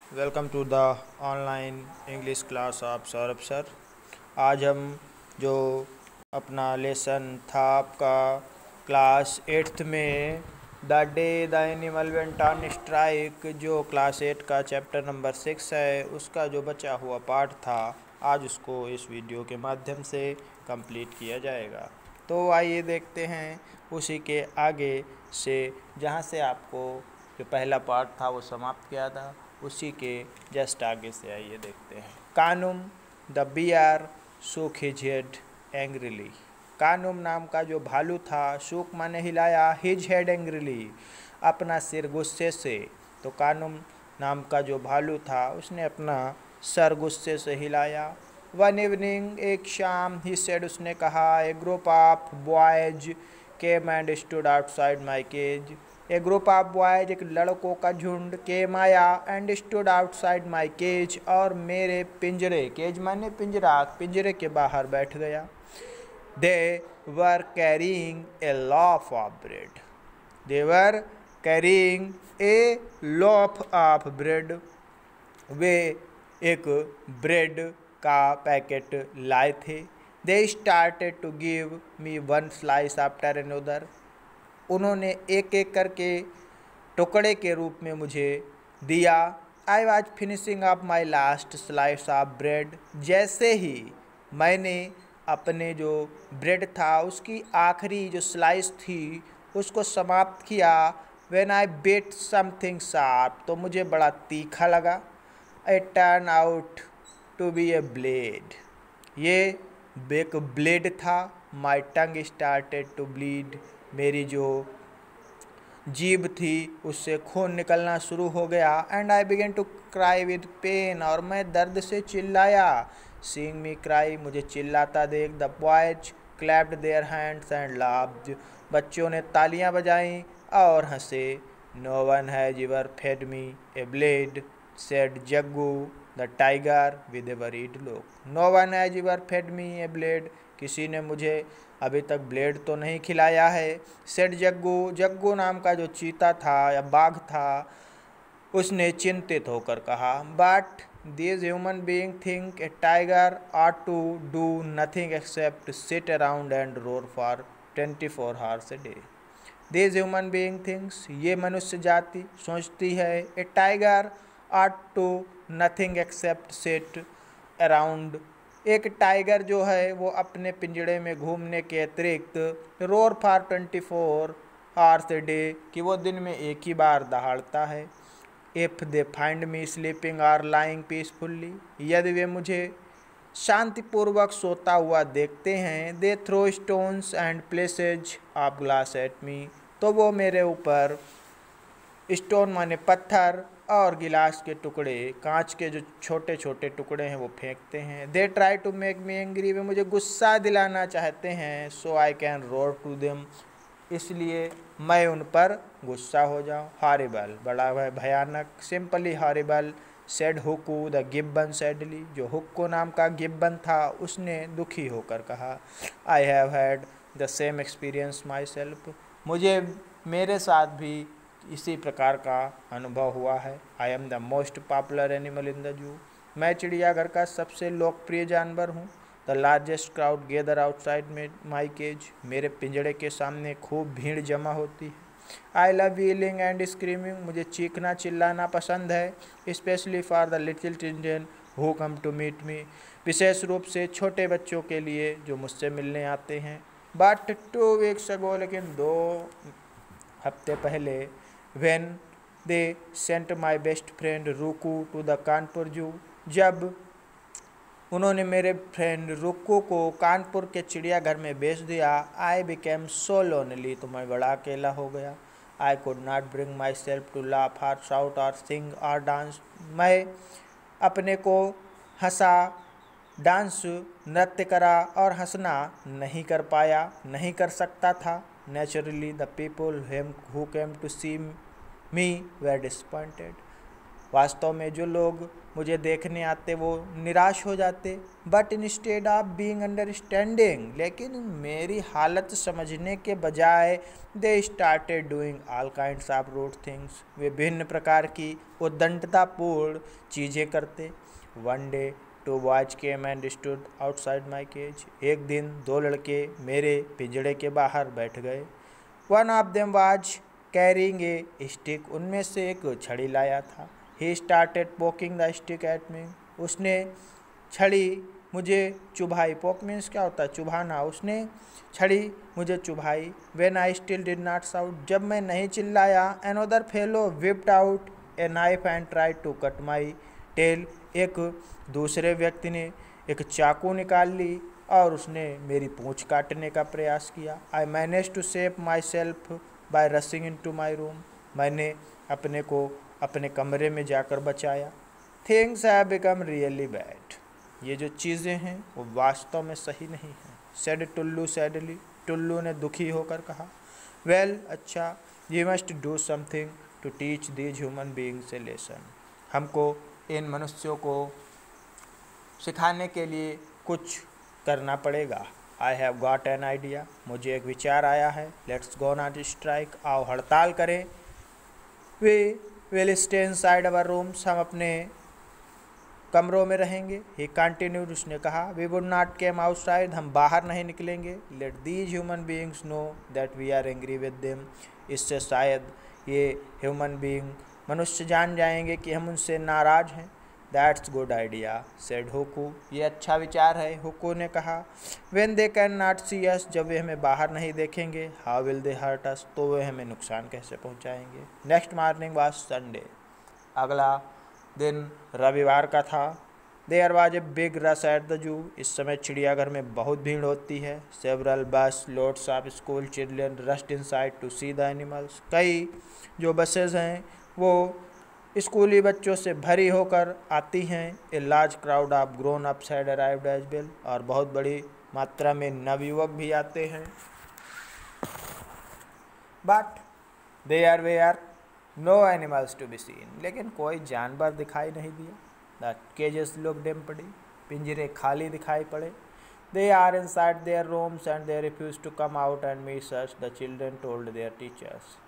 Welcome to the online English class of Saurabh sir. आज हम जो अपना लेसन था आपका क्लास 8th में the day the animal went on strike, जो क्लास 8 का चैप्टर नंबर 6 है, उसका जो बचा हुआ पार्ट था आज उसको इस वीडियो के माध्यम से कंप्लीट किया जाएगा। तो आइए देखते हैं उसी के आगे से, जहाँ से आपको जो पहला पार्ट था वो समाप्त किया था, उसी के जस्ट आगे से आइए देखते हैं। कानुम द बियर शोक हिज हेड एंग्रीली। कानुम नाम का जो भालू था, शोक माने हिलाया, हिज हेड एंग्रीली अपना सिर गुस्से से। तो कानुम नाम का जो भालू था उसने अपना सर गुस्से से हिलाया। वन इवनिंग, एक शाम, ही सेड, उसने कहा, a group of boys came and stood outside my cage. A group of boys, एक लड़कों का झुंड, केम आया, and stood outside my cage, और मेरे पिंजरे, केज माने पिंजरा, पिंजरे के बाहर बैठ गया। They were carrying a loaf of bread. They were carrying a loaf of bread. वे एक ब्रेड का पैकेट लाए थे। They started to give me one slice after another. उन्होंने एक एक करके टुकड़े के रूप में मुझे दिया। I was finishing up my last slice of bread. जैसे ही मैंने अपने जो ब्रेड था उसकी आखिरी जो स्लाइस थी उसको समाप्त किया, when I bit something sharp, तो मुझे बड़ा तीखा लगा। It turn out to be a blade. ये एक ब्लेड था। My tongue started to bleed. मेरी जो जीभ थी उससे खून निकलना शुरू हो गया। And I began to cry with pain, और मैं दर्द से चिल्लाया। सीइंग मी क्राई, मुझे चिल्लाता देख, the boys clapped their hands and laughed. बच्चों ने तालियां बजाईं और हंसे। No one has ever fed me a blade, said Jaggu the tiger with a worried look. No one has ever fed me a blade, किसी ने मुझे अभी तक ब्लेड तो नहीं खिलाया है। सेड जग्गू, जग्गू नाम का जो चीता था या बाघ था, उसने चिंतित होकर कहा, but this human being think a tiger ought to do nothing except sit around and roar for 24 hours a day. This human being things, ये मनुष्य जाति सोचती है, a tiger ought to nothing except sit around, एक tiger जो है वो अपने पिंजड़े में घूमने के अतिरिक्त roar for 24 hours a day, कि वो दिन में एक ही बार दहाड़ता है। If they find me sleeping or lying peacefully, यदि वे मुझे शांतिपूर्वक सोता हुआ देखते हैं, they throw stones and pieces of glass at me, तो वो मेरे ऊपर स्टोन माने पत्थर और गिलास के टुकड़े, कांच के जो छोटे छोटे टुकड़े हैं वो फेंकते हैं। They try to make me angry, वे मुझे गुस्सा दिलाना चाहते हैं। So I can roar to them, इसलिए मैं उन पर गुस्सा हो जाऊँ। हॉरिबल, बड़ा भयानक। Simply horrible, said Hukku the gibbon sadly, जो हुक्कू नाम का गिब्बन था उसने दुखी होकर कहा, I have had the same experience my self, मुझे मेरे साथ भी इसी प्रकार का अनुभव हुआ है। I am the most popular animal in the zoo, मैं चिड़ियाघर का सबसे लोकप्रिय जानवर हूँ। The largest crowd gather outside my cage, मेरे पिंजड़े के सामने खूब भीड़ जमा होती है। I love wheeling and screaming, मुझे चीखना चिल्लाना पसंद है। Specially for the little children who come to meet me, विशेष रूप से छोटे बच्चों के लिए जो मुझसे मिलने आते हैं। बट 2 वीक्स अगो, लेकिन 2 हफ्ते पहले, when they sent my best friend रुकू to the कानपुर जू, जब उन्होंने मेरे फ्रेंड रुकू को कानपुर के चिड़ियाघर में भेज दिया, आई बिकेम सो लोनली, तो मैं बड़ा अकेला हो गया। I could not bring myself to laugh or shout or sing और डांस, मैं अपने को हंसा, डांस, नृत्य करा और हंसना नहीं कर पाया, नहीं कर सकता था। Naturally the people who came to see me were disappointed, वास्तव में जो लोग मुझे देखने आते वो निराश हो जाते, but instead of being understanding, लेकिन मेरी हालत समझने के बजाय they started doing all kinds of rude things, वे विभिन्न प्रकार की उद्दंडतापूर्ण चीज़ें करते। One day two boys came and stood outside my cage, एक दिन दो लड़के मेरे पिंजड़े के बाहर बैठ गए। One of them was carrying a stick, उनमें से एक छड़ी लाया था। He started poking the stick at me, उसने छड़ी मुझे चुभाई। पोक मीन्स क्या होता है? चुभाना। उसने छड़ी मुझे चुभाई। When I still did not shout, जब मैं नहीं चिल्लाया। Another fellow whipped out a knife and tried to cut my tail, एक दूसरे व्यक्ति ने एक चाकू निकाल ली और उसने मेरी पूँछ काटने का प्रयास किया। I manage to save myself by rushing into my room, मैंने अपने को अपने कमरे में जाकर बचाया। Things have become really bad, ये जो चीज़ें हैं वो वास्तव में सही नहीं हैं। सेड टुल्लू सैडली, टुल्लू ने दुखी होकर कहा। वेल अच्छा, we must do something to teach these human beings a lesson, हमको इन मनुष्यों को सिखाने के लिए कुछ करना पड़ेगा। I have got an idea, मुझे एक विचार आया है। लेट्स गो नॉट स्ट्राइक, आओ हड़ताल करें। We will stay inside our rooms, हम अपने कमरों में रहेंगे। ही कंटिन्यूड, उसने कहा। We would not came outside, हम बाहर नहीं निकलेंगे। Let these human beings know that we are angry with them, इससे शायद ये ह्यूमन बीइंग मनुष्य जान जाएंगे कि हम उनसे नाराज़ हैं। दैट्स गुड आइडिया सेड हुकू, ये अच्छा विचार है, हुकू ने कहा। When they can not see us, जब वे हमें बाहर नहीं देखेंगे। How will they hurt us, तो वे हमें नुकसान कैसे पहुंचाएंगे। नेक्स्ट मॉर्निंग वाज संडे, अगला दिन रविवार का था। There was a big rush at the zoo, इस समय चिड़ियाघर में बहुत भीड़ होती है। Several bus loads of school children rushed inside to see the animals, कई जो बसेज हैं वो स्कूली बच्चों से भरी होकर आती हैं। A large crowd of grown ups had arrived as well, और बहुत बड़ी मात्रा में नवयुवक भी आते हैं। But there were no animals to be seen, लेकिन कोई जानवर दिखाई नहीं दिया। द केजेस लुक्ड एम्प्टी, पिंजरे खाली दिखाई पड़े। They are inside their rooms and they refuse to come out and meet us, the children told their teachers.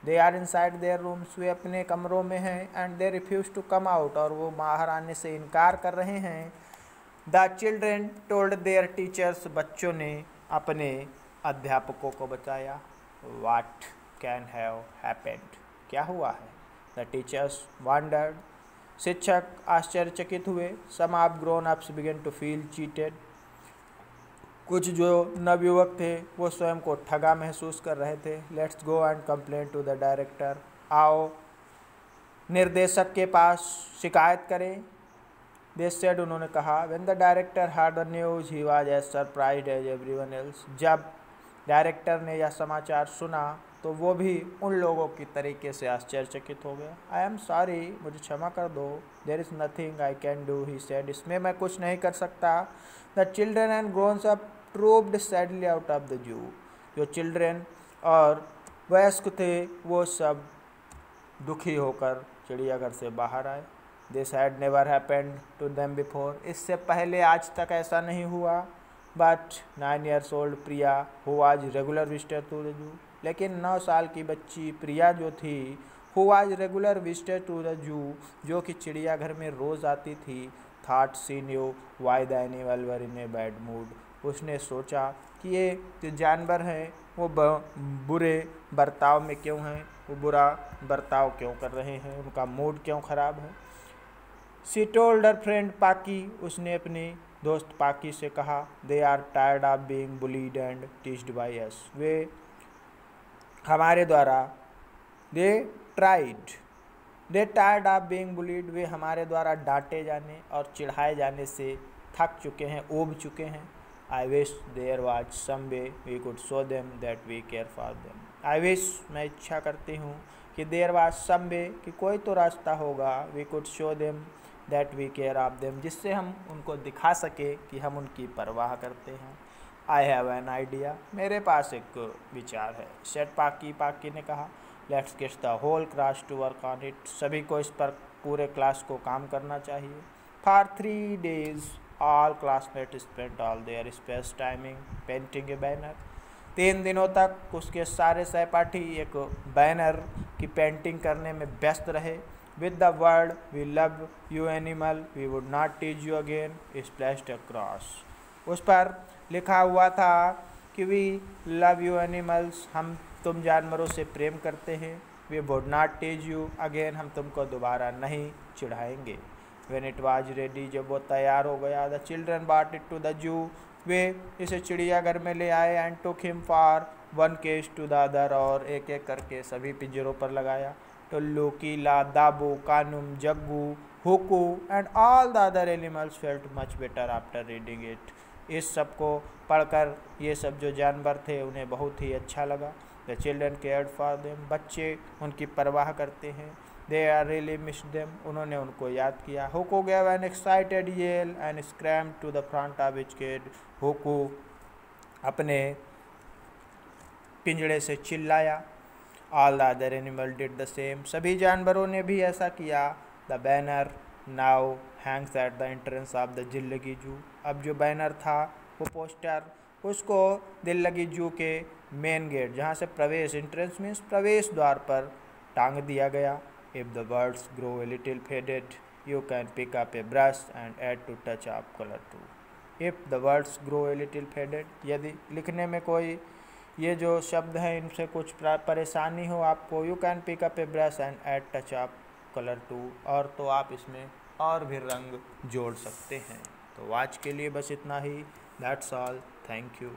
They are inside their rooms, वे अपने कमरों में हैं। And they refuse to come out, और वो बाहर आने से इनकार कर रहे हैं। The children told their teachers, बच्चों ने अपने अध्यापकों को बताया। वाट कैन हैव हैपेंड, क्या हुआ है। द टीचर्स वंडर्ड, शिक्षक आश्चर्यचकित हुए। Some of grown ups began to feel cheated, कुछ जो नवयुवक थे वो स्वयं को ठगा महसूस कर रहे थे। Let's go and complain to the director, आओ निर्देशक के पास शिकायत करें। दे सेड, उन्होंने कहा। When the director heard the news he was as surprised as everyone else, जब डायरेक्टर ने यह समाचार सुना तो वो भी उन लोगों की तरीके से आश्चर्यचकित हो गया। आई एम सॉरी, मुझे क्षमा कर दो। There is nothing I can do, he said, इसमें मैं कुछ नहीं कर सकता। The children and growns up trooped sadly out of the zoo, जो चिल्ड्रन और वयस्क थे वो सब दुखी होकर चिड़ियाघर से बाहर आए। This had never happened to them before, इससे पहले आज तक ऐसा नहीं हुआ। But 9 years old Priya who was regular visitor to the zoo, लेकिन 9 साल की बच्ची प्रिया जो थी, who was regular visitor to the zoo, जो कि चिड़ियाघर में रोज़ आती थी, thought she knew why the animal were in a bad mood, उसने सोचा कि ये जो जानवर हैं वो बुरे बर्ताव में क्यों हैं, वो बुरा बर्ताव क्यों कर रहे हैं, उनका मूड क्यों ख़राब है। शी टोल्ड हर फ्रेंड पाकी, उसने अपनी दोस्त पाकी से कहा। They are tired of being bullied and teased by us, वे हमारे द्वारा they tired of being bullied, वे हमारे द्वारा डांटे जाने और चिढ़ाए जाने से थक चुके हैं, ऊब चुके हैं। I wish there was some way we could show them that we care for them, I wish, मैं इच्छा करती हूँ कि देयर वाज सम वे, कि कोई तो रास्ता होगा, we could show them that we care of them, जिससे हम उनको दिखा सके कि हम उनकी परवाह करते हैं। आई हैव एन आइडिया, मेरे पास एक विचार है। सेट पाकी ने कहा। Let's get the whole class to work on it, सभी को इस पर पूरे क्लास को काम करना चाहिए। For 3 days all classmate spent all their space timing painting a banner. 3 दिनों तक उसके सारे सहपाठी एक बैनर की पेंटिंग करने में व्यस्त रहे। With the word we love you animal we would not tease you again splashed across. उस पर लिखा हुआ था कि वी लव यू एनिमल्स, हम तुम जानवरों से प्रेम करते हैं। We would not tease you again, हम तुमको दोबारा नहीं चिढ़ाएंगे। When it was ready, जब वो तैयार हो गया, the children brought it to the zoo, वे इसे चिड़ियाघर में ले आए and took him for one cage to the other, और एक एक करके सभी पिंजरों पर लगाया। टुल्लू, कीला, दाबू, Kaanum, Jaggu, हुकू and all the other animals felt much better after reading it। इस सब को पढ़कर ये सब जो जानवर थे उन्हें बहुत ही अच्छा लगा। The children cared for them, बच्चे उनकी परवाह करते हैं। They are really missed them, उन्होंने उनको याद किया। Huku gave an excited yell and scrambled to the front of his cage। हुकू अपने पिंजड़े से चिल्लाया। All the other animals did the same, सभी जानवरों ने भी ऐसा किया। The banner now hangs at the entrance of the जिल्लगी जू, अब जो बैनर था वो पोस्टर उसको दिल्लगी जू के मेन गेट, जहाँ से प्रवेश, एंट्रेंस मीन्स प्रवेश द्वार पर टांग दिया गया। If the words grow a little faded, you can pick up a brush and add to touch of color too। If the words grow a little faded, यदि लिखने में कोई ये जो शब्द हैं इनसे कुछ परेशानी हो आपको, you can pick up a brush and add touch of color too, और तो आप इसमें और भी रंग जोड़ सकते हैं। तो आज के लिए बस इतना ही। That's all, thank you।